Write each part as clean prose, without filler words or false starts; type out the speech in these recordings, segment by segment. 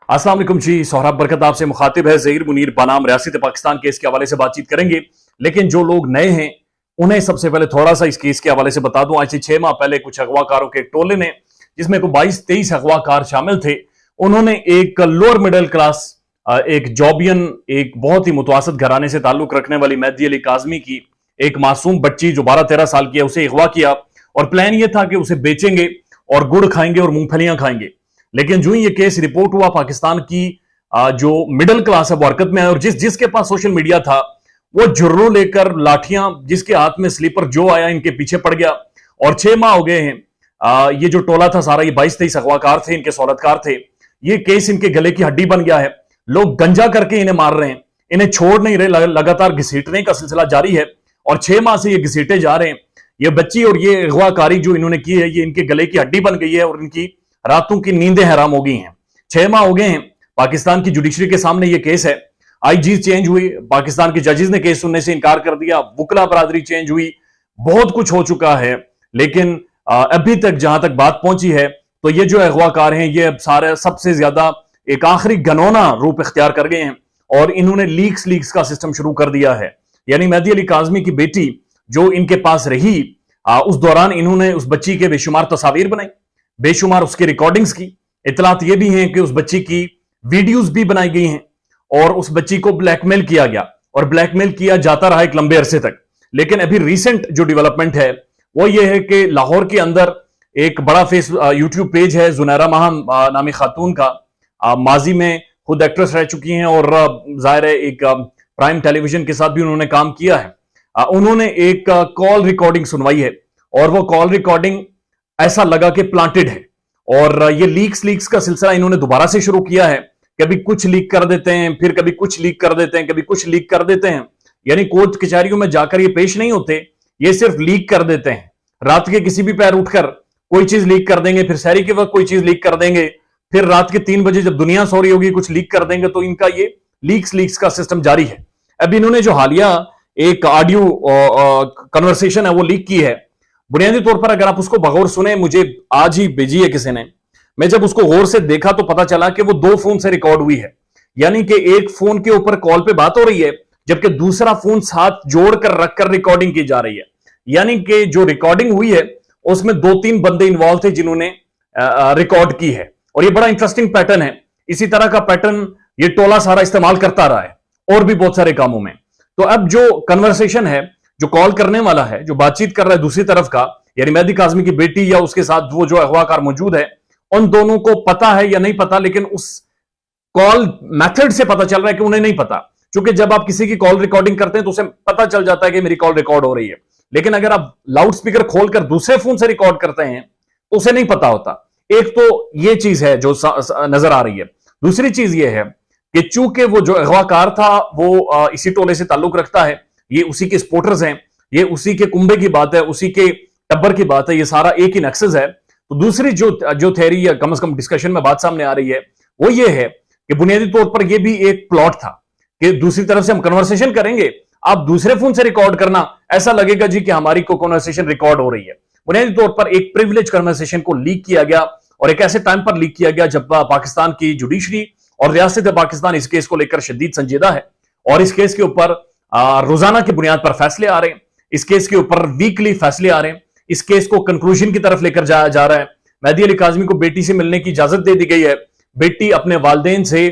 अस्सलाम वालेकुम जी। सोहराब बरकत आपसे मुखातिब है। ज़हीर मुनीर बनाम रियासत पाकिस्तान केस के हवाले से बातचीत करेंगे, लेकिन जो लोग नए हैं उन्हें सबसे पहले थोड़ा सा इस केस के हवाले से बता दूं। आज से 6 माह पहले कुछ अगवाकारों के एक टोले ने, जिसमें को 22-23 अगवाकार शामिल थे, उन्होंने एक लोअर मिडिल क्लास, एक जॉबियन, एक बहुत ही मुतवासत घराने से ताल्लुक रखने वाली मेहदी अली काज़मी की एक मासूम बच्ची जो 12-13 साल की है, उसे अगवा किया। और प्लान यह था कि उसे बेचेंगे और गुड़ खाएंगे और मूंगफलियां खाएंगे। लेकिन जो ही ये केस रिपोर्ट हुआ, पाकिस्तान की जो मिडिल क्लास है वो हरकत में आए, और जिसके पास सोशल मीडिया था वो जुर्रू लेकर लाठियां, जिसके हाथ में स्लीपर जो आया इनके पीछे पड़ गया। और 6 माह हो गए हैं। ये जो टोला था सारा, ये 22-23 अगवाकार थे, इनके सौलतकार थे। ये केस इनके गले की हड्डी बन गया है। लोग गंजा करके इन्हें मार रहे हैं, इन्हें छोड़ नहीं रहे, लगातार घसीटने का सिलसिला जारी है। और 6 माह से ये घसीटे जा रहे हैं। ये बच्ची और ये अगवाकारी जो इन्होंने की है, ये इनके गले की हड्डी बन गई है और इनकी रातों की नींदें हराम हो गई हैं। 6 माह हो गए हैं। पाकिस्तान की जुडिशरी के सामने ये केस है। आईजी चेंज हुई, पाकिस्तान के जजेस ने केस सुनने से इनकार कर दिया, वुकला बरादरी चेंज हुई, बहुत कुछ हो चुका है। लेकिन अभी तक जहां तक बात पहुंची है, तो ये जो अगवाकार हैं, ये सारे सबसे ज्यादा एक आखिरी घनौना रूप इख्तियार कर गए हैं और इन्होंने लीक्स का सिस्टम शुरू कर दिया है। यानी मेहदी अली काज़मी की बेटी जो इनके पास रही, उस दौरान इन्होंने उस बच्ची के बेशुमार तस्वीर बनाई, बेशुमार उसकी रिकॉर्डिंग्स की। इतलात ये भी हैं कि उस बच्ची की वीडियोस भी बनाई गई हैं और उस बच्ची को ब्लैकमेल किया गया और ब्लैकमेल किया जाता रहा एक लंबे अरसे तक। लेकिन अभी रिसेंट जो डेवलपमेंट है वो ये है कि लाहौर के अंदर एक बड़ा यूट्यूब पेज है, जुनैरा माहम नामी खातून का। माजी में खुद एक्ट्रेस रह चुकी हैं और जाहिर है एक प्राइम टेलीविजन के साथ भी उन्होंने काम किया है। उन्होंने एक कॉल रिकॉर्डिंग सुनवाई है और वो कॉल रिकॉर्डिंग ऐसा लगा कि प्लांटेड है। और ये लीक्स का सिलसिला इन्होंने दोबारा से शुरू किया है। कभी कुछ लीक कर देते हैं, फिर कभी कुछ लीक कर देते हैं, कभी कुछ लीक कर देते हैं। यानी कोर्ट कचहरियों में जाकर ये पेश नहीं होते, ये सिर्फ लीक कर देते हैं। रात के किसी भी पैर उठकर कोई चीज लीक कर देंगे, फिर सहरी के वक्त कोई चीज लीक कर देंगे, फिर रात के 3 बजे जब दुनिया सो रही होगी कुछ लीक कर देंगे। तो इनका ये लीक्स का सिस्टम जारी है। अब इन्होंने जो हालिया एक ऑडियो कन्वर्सेशन है वो लीक की है। बुनियादी तौर पर अगर आप उसको बगौर सुने, मुझे आज ही भेजी है किसी ने, मैं जब उसको गौर से देखा तो पता चला कि वो 2 फोन से रिकॉर्ड हुई है। यानी कि एक फोन के ऊपर कॉल पे बात हो रही है, जबकि दूसरा फोन साथ जोड़कर रखकर रिकॉर्डिंग की जा रही है। यानी कि जो रिकॉर्डिंग हुई है उसमें 2-3 बंदे इन्वॉल्व थे जिन्होंने रिकॉर्ड की है। और ये बड़ा इंटरेस्टिंग पैटर्न है। इसी तरह का पैटर्न ये टोला सारा इस्तेमाल करता रहा है और भी बहुत सारे कामों में। तो अब जो कन्वर्सेशन है, जो कॉल करने वाला है, जो बातचीत कर रहा है दूसरी तरफ का, यानी मेहदी काज़मी की बेटी या उसके साथ वो जो अगवाकार मौजूद है, उन दोनों को पता है या नहीं पता, लेकिन उस कॉल मेथड से पता चल रहा है कि उन्हें नहीं पता। क्योंकि जब आप किसी की कॉल रिकॉर्डिंग करते हैं तो उसे पता चल जाता है कि मेरी कॉल रिकॉर्ड हो रही है। लेकिन अगर आप लाउड स्पीकर खोलकर दूसरे फोन से रिकॉर्ड करते हैं तो उसे नहीं पता होता। एक तो ये चीज है जो नजर आ रही है। दूसरी चीज ये है कि चूंकि वो जो अगवाकार था वो इसी टोले से ताल्लुक रखता है, ये उसी के सपोर्टर्स हैं, ये उसी के कुंबे की बात है, उसी के टब्बर की बात है, ये सारा एक ही नक्सस है। तो दूसरी जो थ्योरी या कम से कम डिस्कशन में बात सामने आ रही है वो ये है कि बुनियादी तौर पर ये भी एक प्लॉट था कि दूसरी तरफ से हम कन्वर्सेशन करेंगे, आप दूसरे फोन से रिकॉर्ड करना, ऐसा लगेगा जी कि हमारी को कन्वर्सेशन रिकॉर्ड हो रही है। बुनियादी तौर पर एक प्रिविलेज कन्वर्सेशन को लीक किया गया और एक ऐसे टाइम पर लीक किया गया जब पाकिस्तान की जुडिशरी और रियासत पाकिस्तान इस केस को लेकर शदीद संजीदा है और इस केस के ऊपर रोजाना की बुनियाद पर फैसले आ रहे हैं, इस केस के ऊपर वीकली फैसले आ रहे हैं, इस केस को कंक्लूजन की तरफ लेकर जाया जा रहा है। मेहदी अली काज़मी को बेटी से मिलने की इजाजत दे दी गई है। बेटी अपने वालिदैन से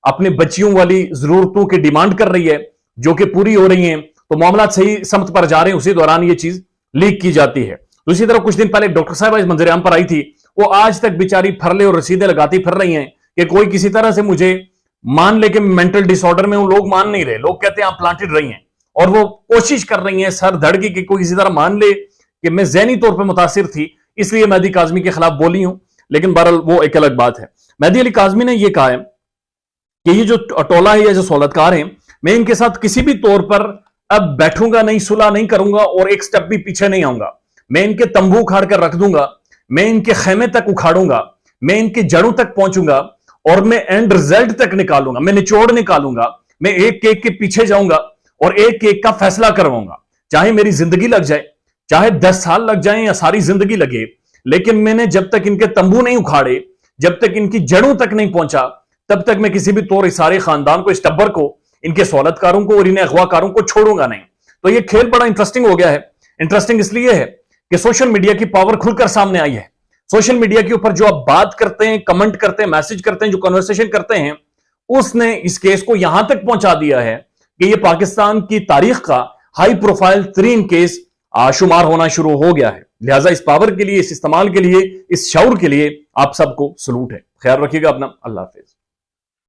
अपने बच्चियों वाली जरूरतों की डिमांड कर रही है जो कि पूरी हो रही हैं। तो मामला सही समत पर जा रहे हैं, उसी दौरान ये चीज लीक की जाती है। दूसरी तरफ कुछ दिन पहले डॉक्टर साहब इस मंजर आम पर आई थी, वो आज तक बेचारी फरले और रसीदे लगाती फिर रही हैं कि कोई किसी तरह से मुझे मान ले कि मेंटल डिसऑर्डर में हूं। लोग मान नहीं रहे, लोग कहते हैं आप प्लांटेड रही हैं और वो कोशिश कर रही हैं सर धड़ की कि कोई किसी तरह मान ले कि मैं ज़हनी तौर पर मुतासिर थी, इसलिए मेहदी काज़मी के खिलाफ बोली हूं। लेकिन बहरहाल वो एक अलग बात है। मेहदी अली काज़मी ने यह कहा है कि ये जो टोला है या जो सौलतकार हैं, मैं इनके साथ किसी भी तौर पर अब बैठूंगा नहीं, सुलह नहीं करूंगा और एक स्टेप भी पीछे नहीं आऊंगा। मैं इनके तंबू उखाड़ कर रख दूंगा, मैं इनके खेमे तक उखाड़ूंगा, मैं इनकी जड़ों तक पहुंचूंगा और मैं एंड रिजल्ट तक निकालूंगा, मैं निचोड़ निकालूंगा, मैं एक केक के पीछे जाऊंगा और एक केक का फैसला करवाऊंगा। चाहे मेरी जिंदगी लग जाए, चाहे 10 साल लग जाए या सारी जिंदगी लगे, लेकिन मैंने जब तक इनके तंबू नहीं उखाड़े, जब तक इनकी जड़ों तक नहीं पहुंचा, तब तक मैं किसी भी तौर इस सारे खानदान को, इस टब्बर को, इनके सौलतकारों को और इन्हें अगवाकारों को छोड़ूंगा नहीं। तो ये खेल बड़ा इंटरेस्टिंग हो गया है। इंटरेस्टिंग इसलिए है कि सोशल मीडिया की पावर खुलकर सामने आई है। सोशल मीडिया के ऊपर जो आप बात करते हैं, कमेंट करते हैं, मैसेज करते हैं, जो कन्वर्सेशन करते हैं, उसने इस केस को यहां तक पहुंचा दिया है कि यह पाकिस्तान की तारीख का हाई प्रोफाइल तरीन केस शुमार होना शुरू हो गया है। लिहाजा इस पावर के लिए, इस इस्तेमाल के लिए, इस शऊर के लिए आप सबको सलूट है। ख्याल रखिएगा अपना। अल्लाह हाफिज।